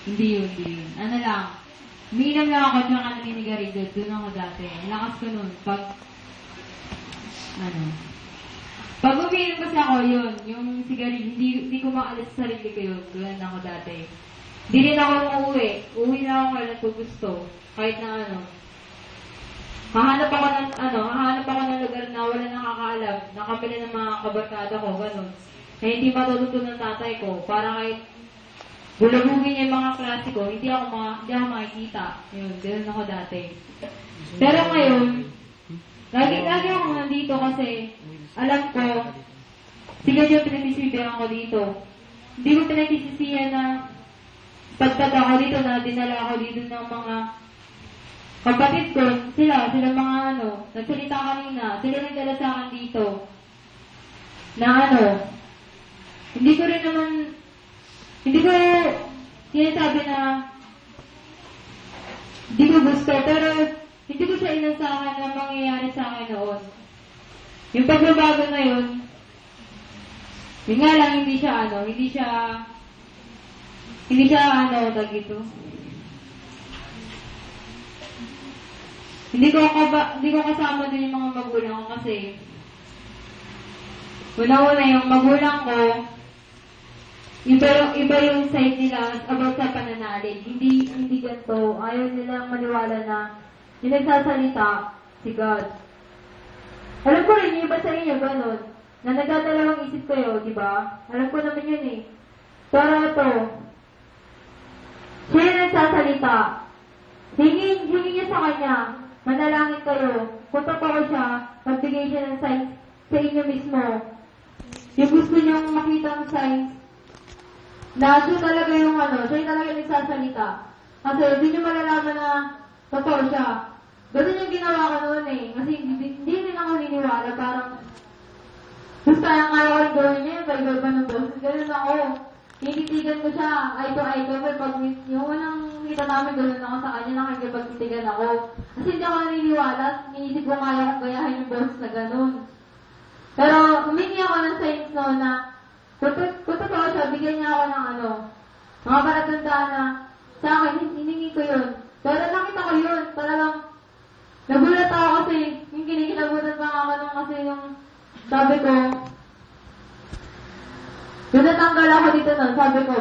Hindi yun, hindi yun. Ano lang, umiinom lang ako tsaka naninigarilyo. Doon ako dati. Lakas ko nun. Pag umiinom kasi ako, yun, yung sigarilyo, hindi ko maalis sa sarili ko yun. Doon ako dati. Hindi rin ako uuwi. Uwi na ako kailan ko gusto. Kahit na hahanap ako ng lugar na wala nakakaalam. Nakabili ng mga kabarkada ko, gano'n. Na hindi matututo ng tatay ko. Para kahit bulabugin niya yung mga klase ko, hindi ako makikita. Yun, gano'n ako dati. Pero ngayon, lagi ako nandito kasi alam ko, sige yung pinagsisibigyan ko dito. Hindi ko pinagsisisiyan na pagtata ako dito, na dinala ako dito ng mga kapatid ko, sila mga nagsalita kanina, sila nagdala sa akin dito. Na hindi ko sinasabi na hindi ko gusto, pero hindi ko siya inasahan na mangyayari sa akin noon. Yung pagbabago na yun nga lang, hindi siya tag ito. Hindi ko kasama din yung mga magulang ko kasi una-una yung magulang ko, iba yung side nila about sa pananalig. Hindi ganito. Ayaw nilang maniwala na yung nagsasalita si God. Alam ko rin, yung iba sa inyo, gano'n. Na nagdadalawang isip kayo, di ba? Alam ko naman yun eh. Pero ito, siya yung nagsasalita. Hingin niya sa kanya, manalangin kayo. Kung totoo siya, magbigay siya ng signs sa inyo mismo. Yung gusto niyong makita ng signs, na siya talaga siya talaga nagsasalita. Kasi hindi niyo malalaman na totoo siya. Ganun yung ginawa ko noon eh. Kasi hindi rin ako niniwala. Parang, basta yung ayaw ko rin gawin niya, iba-iba ng boses. Ganun ako. Tinititigan ko siya, eye to eye. Pero pag yung unang kita namin, ganun ako sa kanya, nakikipagtitigan ako. Kasi hindi ako naniniwala. Iniisip ko kaya kong gayahin yung boses na ganun. Pero, humingi ako ng signs no na, kung totoo siya, bigyan niya ako ng mga palatandaan na, sa akin, hiningi ko yun. Pero nakita ko yun, talagang, nagulat ako kasi, yung kinikilabutan pa ako nung kasi yung, sabi ko, yung natanggal ako dito nun, sabi ko,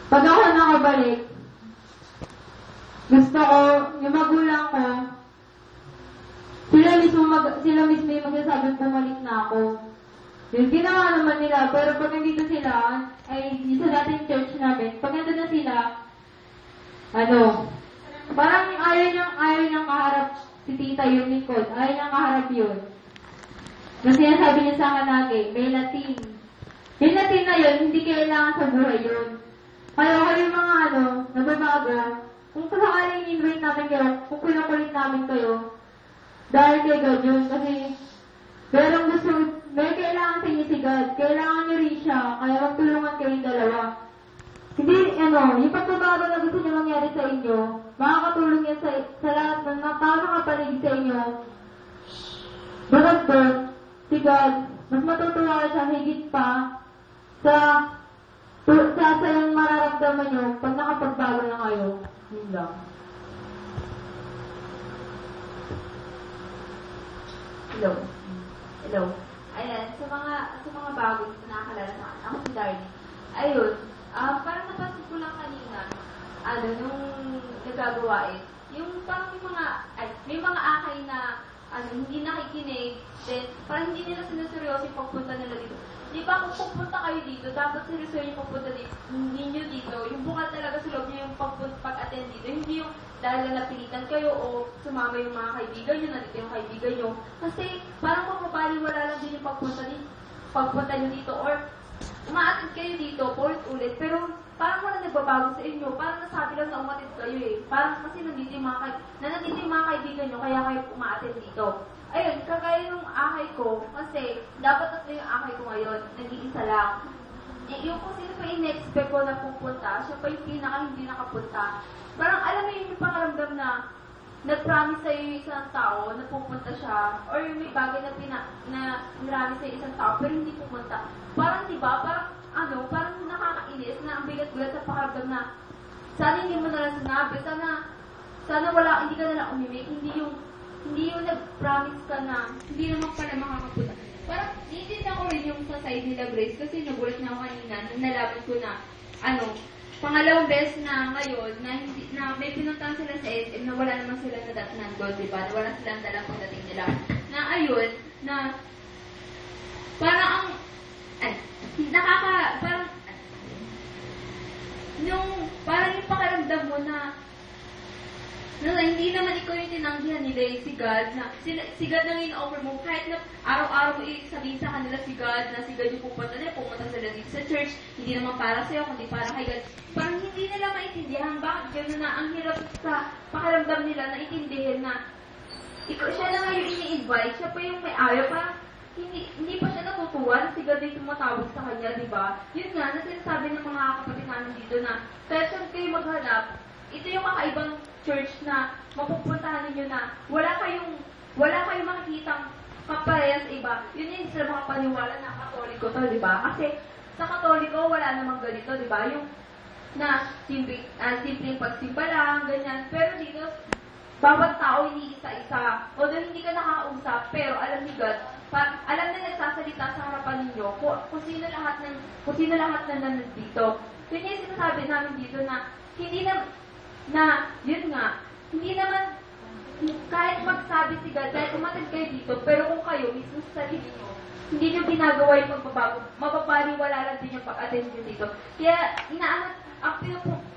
pag ako nakabalik, gusto ko, yung magulang ko, sila mismo yung magsasabi bumalik na ako. Yung ginawa naman nila, pero pag nandito sila, ay sa dating church namin, pag nandito na sila, parang ayaw niyang kaharap si tita yung likod, ayaw niyang kaharap yun. Kasi sabi niya sa akin lagi, may Latin. Yung Latin na yun, hindi kailangan sa buhay yun. Kaya kayo mga nababago, kung sakaling invite namin kayo, kung pinukulit namin kayo, dahil kay God yun, kasi may kailangan sa inyo si God, kailangan niyo rin siya, kaya magtulungan kayong dalawa. Hindi, yung pagbabago na gusto niyo mangyari sa inyo, makakatulong yan sa lahat ng tao na kapaligid sa inyo. Bukod doon, si God, mas matutuwa siya higit pa sa yung mararamdaman niyo pag nakapagbago na kayo. Yun lang. Hello. Ayan, sa mga bago na nakakalala sa akin, ako si Darnie. Ayun, parang napansin ko lang kanina, nung nagagawa yung parang may mga akay na, hindi nakikinig, then parang hindi nila sinuseryoso yung pagpunta nila dito. Di ba kung pupunta kayo dito, dapat seryoso yung pagpunta dito, hindi nyo dito, yung bukal talaga sa loob nyo yung pag-attend dito, hindi yung dahil napilitan kayo o sumama yung mga kaibigan nyo, nandito yung kaibigan nyo. Kasi parang mapapaliwala lang din yung pagpunta nyo dito or umaattend kayo dito, ulit, pero parang wala nagbabago sa inyo, parang nasabi lang na umatid kayo eh. Parang kasi nandito yung mga kaibigan nyo, kaya kayo umaattend dito. Ayun, kagaya yung akay ko, kasi dapat tatlo yung akay ko ngayon, nag-iisa lang. Yung kung sino pa in-expect ko na pupunta, siya pa yung hindi nakapunta. Parang alam mo yung pangaramdam na nag-promise sa'yo yung isang tao na pupunta siya, or may bagay na promise sa'yo isang tao pero hindi pupunta. Parang diba, parang nakakainis na ang bigat gulat sa pakiramdam na sana hindi mo na lang sinabi, sana wala, hindi ka na lang umimik, hindi yung nag-promise ka na hindi naman pala makakapunta. Parang, hindi ako rin yung sa side nila, Grace, kasi nagulat na ako kanina nung nalaman ko na, pangalawang beses na ngayon, na may pinuntahan sila sa SM na wala naman sila na nandun, diba? Na wala silang dalang pagdating nila. Na ayun, na parang parang yung pakiramdam mo na hindi naman ikaw yung tinanggihan nila si God, na si God na yung offer mo, kahit na araw-araw mo sabihin sa kanila si God yung pupunta sila dito sa church, hindi naman para sa'yo, kundi para kay God. Parang hindi nila maintindihan, bakit gano'n na ang hirap sa pakiramdam nila na itindihin na siya na nga yung ini-invite, siya pa yung may ayaw, parang hindi pa siya natutuwa na si God yung tumatawag sa kanya, di ba? Yun nga, na sinasabi ng mga kapatid namin dito na, kaya saan kayo maghanap, ito yung kakaibang church na mapupuntahan ninyo na wala kayong makikitang kaparehas iba. Yun yung sila mga paniwala na Katoliko to, di ba? Kasi sa Katoliko, wala namang ganito, di ba? Yung na simpleng pagsimba lang, ganyan. Pero dito, bawat tao iniisa-isa. Although hindi ka nakakausap, pero alam ni God, alam na nagsasalita sa harapan ninyo kung sino lahat na nandito. Yun yung sinasabi namin dito na yun nga, hindi naman, kahit magsabi si God, kahit umatid kayo dito, pero kung kayo, mismo sa sarili nyo, hindi nyo ginagawa yung pagbabago, mapapaliwala lang din yung pag-attend nyo dito. Kaya,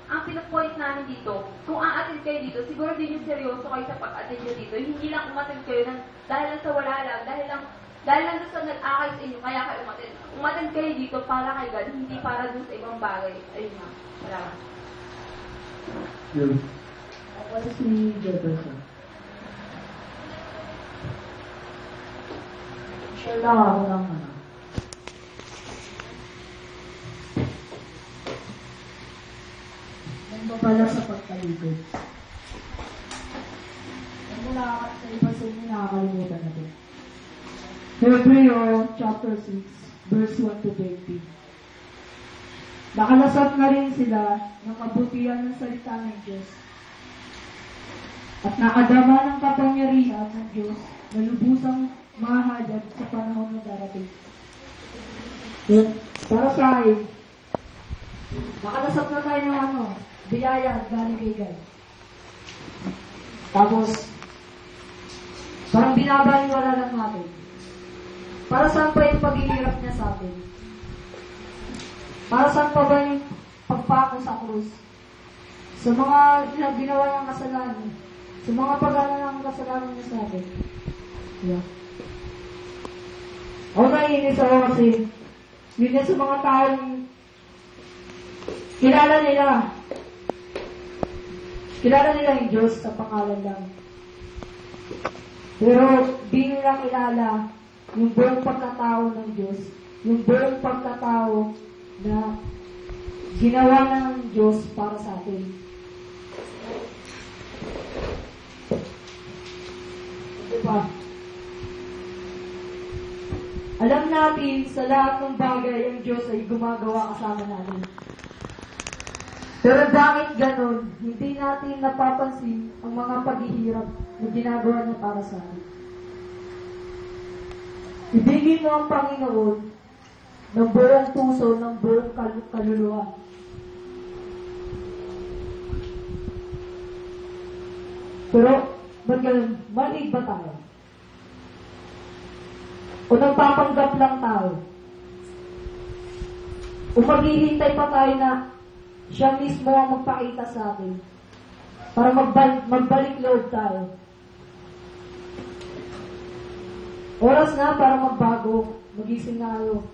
ang pinupoint namin dito, kung a-attend kayo dito, siguro din yung seryoso kayo sa pag-attend nyo dito. Hindi lang umatid kayo dahil lang sa wala lang, dahil lang doon sa nag-akay sa inyo, kaya kayo umatid. Umatid kayo dito para kay God, hindi para doon sa ibang bagay. Ayun nga. Salamat. Yun. Ako si Jefferson. Share lang ako ng Nandun pala sa pagkaligod. Mula sa iba sa inyo, nakakalimutan natin. Hebreo chapter 6, verse 1 to 20. Nakalasap na rin sila ng kabutihan ng salita ng Diyos at nakadama ng kapangyarihan ng Diyos na lubusang mahayag sa panahon na darating. Yun, para sa akin, nakalasap na tayo ng biyaya galing kay God. Tapos, parang binabaliwala lang natin. Para saan pa yung paghihirap niya sa atin? Para saan pa ba yung pagpako sa krus? Sa mga ginawa niyang kasalanan, sa mga pag-ano ng kasalanan niya sa atin. Yeah. Ako naiinis ako kasi yun yan sa mga taong kilala nila yung Diyos sa pangalan lang. Pero di nila kilala yung buong pagkatao ng Diyos, yung buong pagkatao na ginawa ng Diyos para sa atin. Diba? Alam natin sa lahat ng bagay ang Diyos ay gumagawa kasama natin. Pero bakit ganon? Hindi natin napapansin ang mga paghihirap na ginagawa niya para sa atin. Ibigin mo ang Panginoon ng buong puso, ng buong kaluluwa. Pero, ba't ganun? Malig ba tayo? O nagpapanggap lang tayo? O maghihintay pa tayo na siya mismo ang magpakita sa atin para magbalik loob tayo? Oras na para magbago, magising na kayo.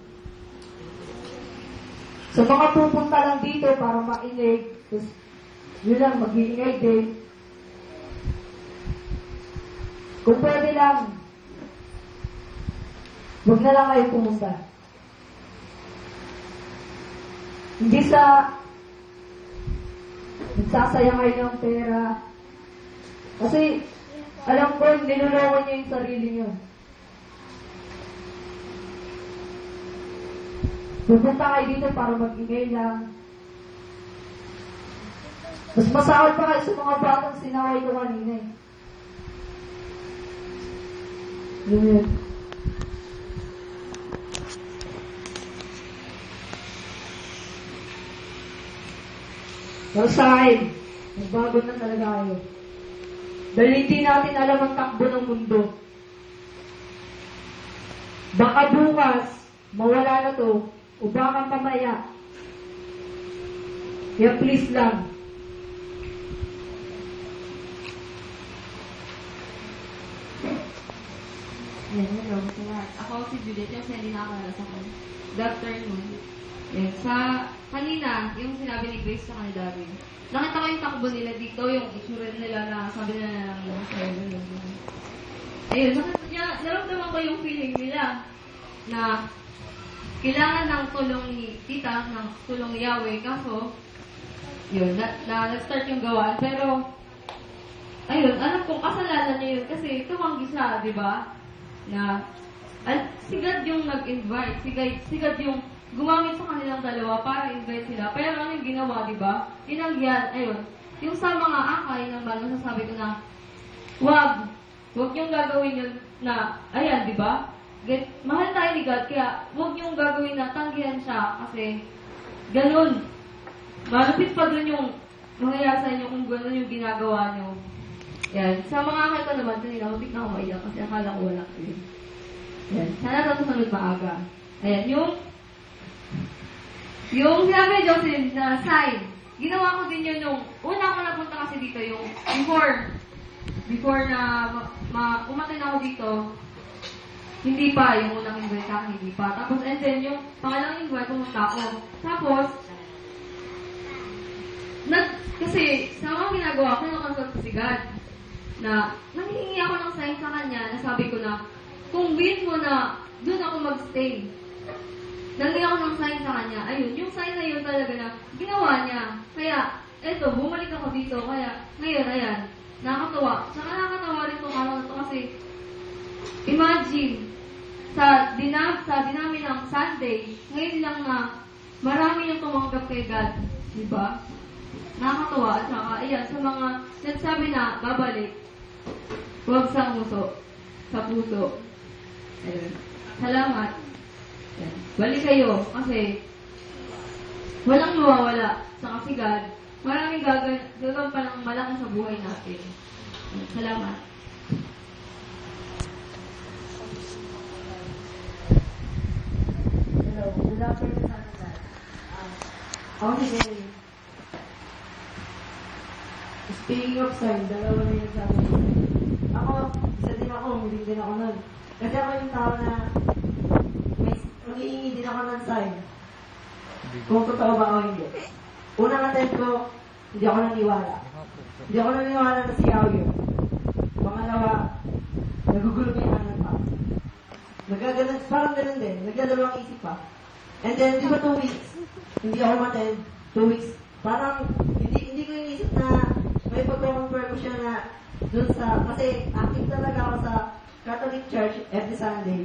Sa mga pupunta lang dito para makinig, yun lang, mag-iingay din. Kung pwede lang, huwag na lang kayo pumunta. Hindi sa nagsasayang kayo ng pera. Kasi, alam ko, niluloko niyo yung sarili niyo. Pupunta kayo dito para mag-ingay lang. Mas masakit pa kayo sa mga batang sinaway ko kanina eh. Yun. Pero sa akin, nagbago na talaga kayo. Dahil hindi natin alam ang takbo ng mundo. Baka bukas, mawala na to, o baka mamaya. Kaya please lang. Yan, hello. Ako si Juliet, yung hindi nakakala sa akin. Good afternoon. Yan, sa kanina, yung sinabi ni Grace sa kanila Darwin, nakita ko yung takbo nila dito, yung itsura nila na sabi nila lang sa'yo. Ayun, naramdaman ko yung feeling nila na kailangan ng tulong ni tita, ng tulong ni Yahweh, kaso, yun, na-start yung gawaan. Pero, ayun, alam kong kasalanan niya yun kasi tumanggi siya, di ba? Na, si God yung nag-invite, si God yung gumamit sa kanilang dalawa para invite sila. Pero ano yung ginawa, di ba? Tinanggihan, ayun, yung sa mga akay naman, nasasabi ko na, wag yung gagawin yun na, ayan, di ba? Mahal tayo ni God, kaya wag yung gagawin na tanggihan siya kasi ganun. Malapit pa dun yung mangyayari sa inyo kung ganun yung ginagawa nyo. Yan. Sa mga akal ko naman, kanina, mabit na ako maiyak kasi akala ko wala kayo. Yan. Sana ito sunod maaga. Ayan. Yung sinabi ni Jocelyn na sign, ginawa ko din yun yung, una ko napunta kasi dito yung before na umatay na ako dito, hindi pa, yung unang invite sa akin, hindi pa. Tapos, and then, yung pangalang invite, pumunta ako. Tapos, kasi, sa mga ginagawa ko, nakonsult si God, na, nanghihingi ako ng sign sa kanya, na sabi ko na, kung win mo na, doon ako mag-stay. Nanghihingi ako ng sign sa kanya, ayun, yung sign na yun talaga na, ginawa niya. Kaya, eto, bumalik ako dito, kaya, ngayon, ayan, nakakatawa. Saka nakakatawa rin itong araw na ito kasi, imagine, sa dinami ng Sunday, ngayon lang na marami yung tumanggap kay God. Diba? Nakakatawa. At saka, ayan, sa mga nagsabi na babalik, huwag sa puso. Ayun. Salamat. Ayan. Balik kayo kasi walang mawawala. Saka si God, maraming gagawin pa ng malaki sa buhay natin. Ayan. Salamat. Good afternoon sa atin. Ako si Mary. Speaking of sign, dalawa na yung sabi ko. Ako, isa din ako, humiling din ako nun. Kasi ako yung tao na mag-iingi din ako ng sign. Kung totoo ba o hindi. Unang attempt ko, hindi ako naniwala. Hindi ako naniwala na si Yao yun. Pangalawa, nagugulo ko yung anak pa. Parang ganun din. Nagdadalawang isip pa. And then, di ba 2 weeks? Hindi ako ma-attend. 2 weeks. Parang, hindi ko inisip na may pag-compare ko siya na dun sa, kasi active talaga ako sa Catholic Church every Sunday.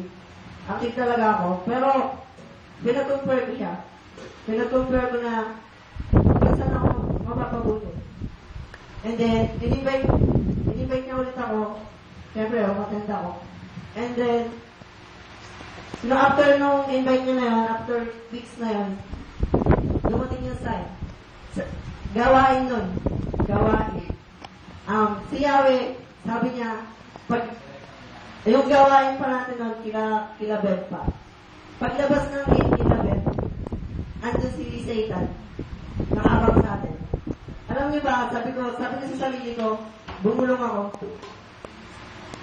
Active talaga ako. Pero, pinag-compare ko siya. Pinag-compare ko na kung saan ako mapapabuti. And then, in-invite niya ulit ako. Siyempre, umatend ako. And then, after nung invite niya na yun, after weeks na yun, dumating yung sign. Gawain nun. Gawain. Si Yahweh, sabi niya, yung gawain pa natin nun, kila Beth pa. Paglabas ng gate kila Beth, andun si Satan, nakabang sa atin. Alam niyo ba, sabi ko sa sarili ko, bumulong ako.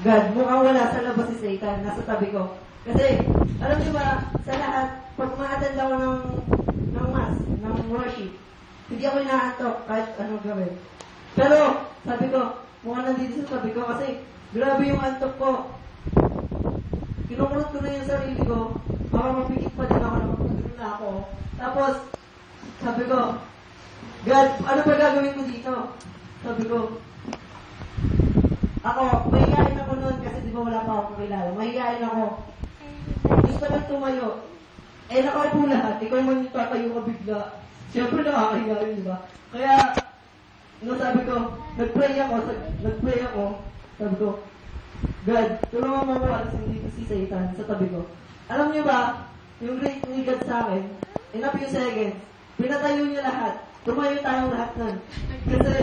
God, mukhang wala sa labas si Satan, nasa tabi ko. Kasi, alam niyo ba, sa lahat, pag ma-attend ako ng mass, ng worship, hindi ako inaantok kahit anong gawin. Pero, sabi ko, mukhang nandito sa tabi ko kasi, grabe yung antok ko. Kinukulot ko na yung sarili ko, baka mapikit pa din ako na magpagano na ako. Tapos, sabi ko, God, ano ba gagawin ko dito? Sabi ko, ako, mahihain ako noon kasi di ba wala pa ako kakilala. Mahihain ako. Gusto lang tumayo. Nakaupo lahat. Ikaw naman yung tatayo ka bigla. Siyempre nakakahiya rin, di ba? Kaya, sabi ko, nag-pray ako, sabi ko, God, tulungan mo ako alisin dito si Satan sa tabi ko. Alam niyo ba, yung great ni God sa akin, in a few seconds, pinatayo niya lahat. Tumayo tayong lahat nun. Kasi,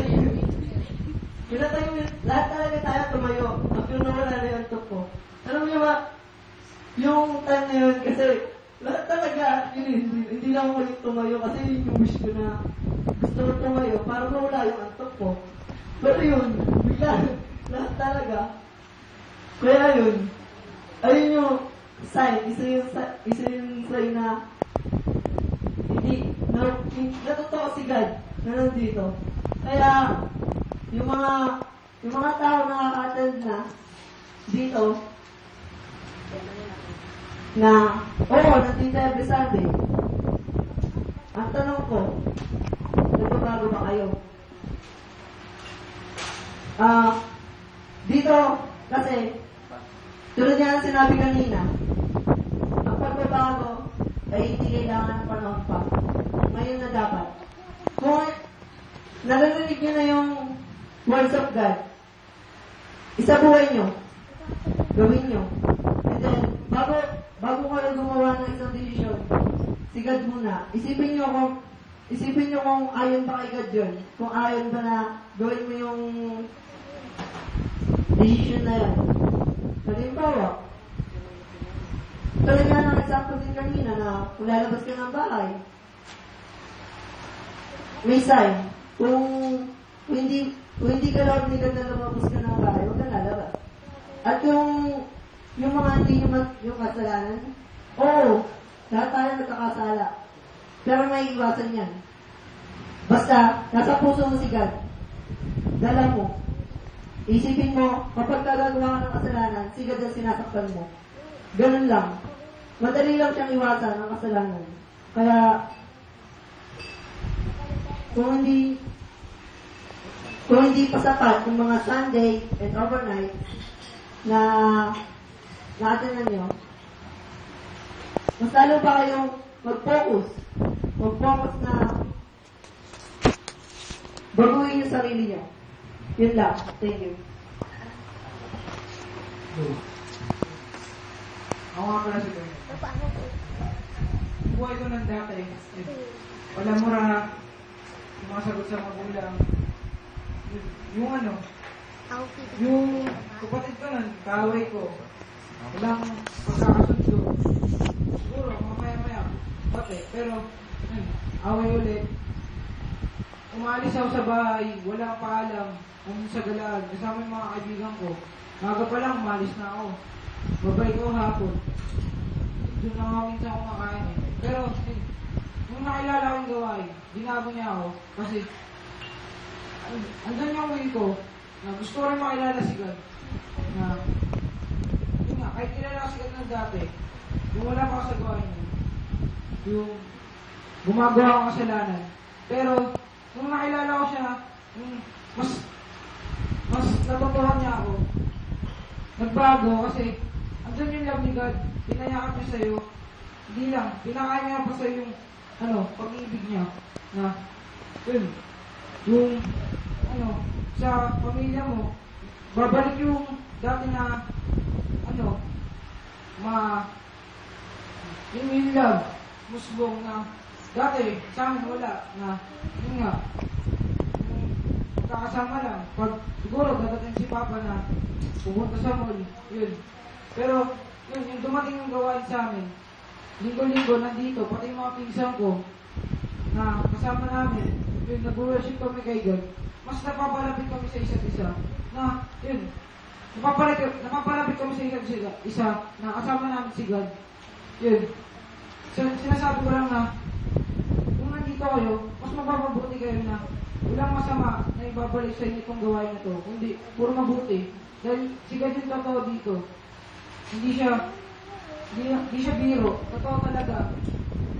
pinatayo niya, lahat talaga tayo tumayo. After nawala na yung antok ko. Alam niyo ba, yung time na yun, kasi, lahat talaga, hindi lang ako yung tumayo kasi yun yung wish ko na gusto ko tumayo para mawala yung antok ko. Pero yun, bigla, lahat talaga. Kaya yun, ayun yung sign, isa yung sign na natuto si God na nandito. Kaya, yung mga tao na nakaka-attend na dito, na, nandito every Sunday. Ang tanong ko, nagbabago ba kayo? Dito, kasi, tulad niya ang sinabi kanina, ang pagbabago ay hindi kailangan ng panahon pa. Ngayon na dapat. Kung narinig niyo na yung words of God, isabuhay niyo, gawin niyo. And then, bago kayo gumawa ng isang desisyon, si God muna. Isipin niyo kung ayon ba kay God yun. Kung ayon ba na gawin mo yung decision na yan. Halimbawa, talaga ng example din kanina na kung lalabas ka ng bahay, may sign. Kung hindi ka lang nila na lumabas ka ng bahay, huwag ka lalabas. At yung mga hindi yung kasalanan, lahat tayo nagkakasala. Pero may iwasan yan. Basta, nasa puso mo si God. Dala mo. Isipin mo, kapag gagawa ka ng kasalanan, si God ang sinasaktan mo. Ganun lang. Madali lang siyang iwasan ng kasalanan. Kaya, kung hindi pa sapat yung mga Sunday and overnight na natin nyo, mas lalo pa kayong mag-focus na baguhin yung sarili nyo. Yun lang. Thank you. Ako nga pala si Kuya. Buhay ko ng dati. Wala mura, yung mga sagot sa magulang. Yung kapatid ko nun, kaaway ko. Walang pagkakasundo. Siguro, mamaya-maya. Pero, away ulit. Umalis ako sa bahay, walang paalam, sa galaan, kasama yung mga kaibigan ko. Maga pa lang, umalis na ako. Babay ko hapon. Doon na nga minsan ako makain eh. Pero, nung nakilala ko yung gawain, binago niya ako. Kasi, andun yung way ko, na gusto ko rin makilala si God. Na, yun nga, kahit kilala ko si God ng dati, yung wala pa ako sa gawain niya, yung gumagawa ako kasalanan. Pero, nung nakilala ko siya, mas natutuhan niya ako. Nagbago kasi andun yung love ni God, pinayakap niya sa'yo. Hindi lang, pinakain niya pa sa'yo yung pag-ibig niya. Na, yung sa pamilya mo, babalik yung dati na, yung love, musbong na, dati, sa amin wala, na, yun nga, magkakasama lang. Pag siguro dadating si Papa na pupunta sa mall, yun. Pero, yun, yung dumating yung gawain sa amin, linggo-linggo nandito, pati yung mga pinsan ko, na kasama namin, yun, nag-worship kami kay God, mas napapalapit kami sa isa't isa, na, yun, napapalapit kami sa isa't isa, na kasama namin si God, yun. Sinasabi ko lang na, kung nandito kayo, mas mapapabuti kayo na walang masama na ibabalik sa inyo itong gawain na to. Kundi, puro mabuti. Dahil si God yung totoo dito. Hindi siya biro. Totoo talaga.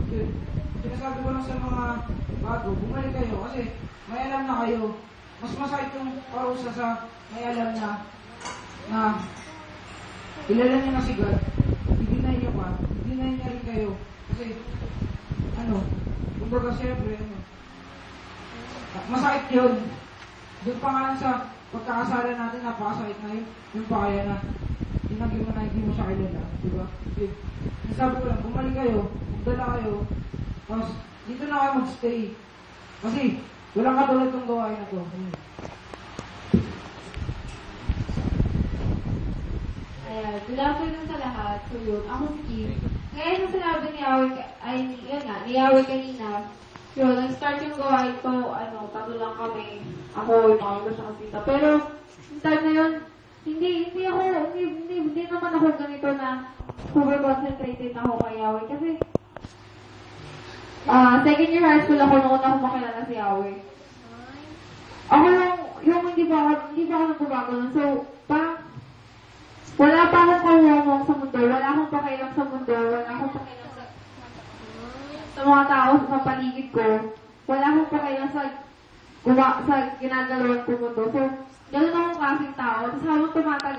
Yun. Sinasabi ko lang sa mga bago, bumalik kayo kasi may alam na kayo. Mas masakit yung parusa sa may alam na kilala niyo na si God. Hindi niya rin kayo. Kasi, kumbaga siyempre, masakit yun. Doon pa nga lang sa pagkakasala natin, napakasakit na yun. Yung pa kaya na tinagin mo na hindi mo siya kilala. Diba? Yun. Sabi ko lang, bumalik kayo, magdala kayo, tapos dito na kayo magstay. Kasi walang katulad ng gawain na to. Ayan, good afternoon sa lahat. So yun, ako si Kim. Ngayon yung sinabi ni Yahweh, yun nga, ni Yahweh kanina, yun, nag-start yung gawain ko, tatlo lang kami. Ako, yung mga gusto ko sita. Pero, yung time na yun, hindi naman ako ganito na super concentrated ako kay Yahweh. Kasi, second year high school ako noon ako makilala si Yahweh. Ako yung hindi pa ako nagbabago nun. So, parang, wala pa akong kawawang sa mundo, wala akong pakialam sa mundo, wala akong pakialam sa mga tao sa paligid ko, wala akong pakialam sa ginagalawan ko mundo. So, ganun akong klaseng tao. Tapos habang tumatagal,